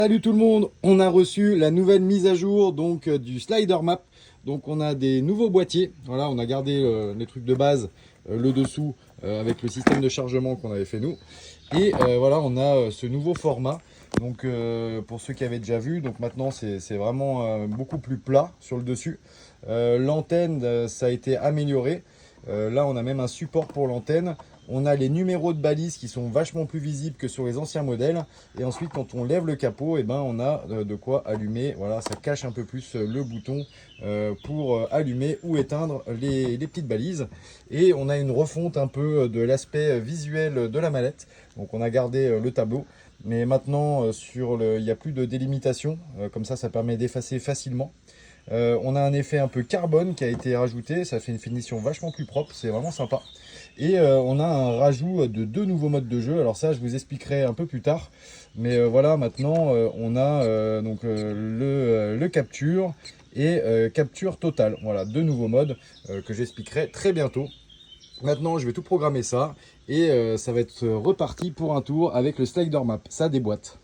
Salut tout le monde, on a reçu la nouvelle mise à jour donc du slider map. Donc on a des nouveaux boîtiers. Voilà, on a gardé les trucs de base, le dessous avec le système de chargement qu'on avait fait nous. Et voilà, on a ce nouveau format. Donc pour ceux qui avaient déjà vu, donc maintenant c'est vraiment beaucoup plus plat sur le dessus. L'antenne, ça a été amélioré. Là on a même un support pour l'antenne. On a les numéros de balises qui sont vachement plus visibles que sur les anciens modèles. Et ensuite, quand on lève le capot, et ben, on a de quoi allumer. Voilà, ça cache un peu plus le bouton pour allumer ou éteindre les petites balises. Et on a une refonte un peu de l'aspect visuel de la mallette. Donc on a gardé le tableau. Mais maintenant, il n'y a plus de délimitation. Comme ça permet d'effacer facilement. On a un effet un peu carbone qui a été rajouté, ça fait une finition vachement plus propre, c'est vraiment sympa. Et on a un rajout de 2 nouveaux modes de jeu, alors ça je vous expliquerai un peu plus tard. Mais voilà, maintenant on a le capture et capture totale. Voilà, 2 nouveaux modes que j'expliquerai très bientôt. Maintenant je vais tout programmer ça et ça va être reparti pour un tour avec le slider map, ça déboîte.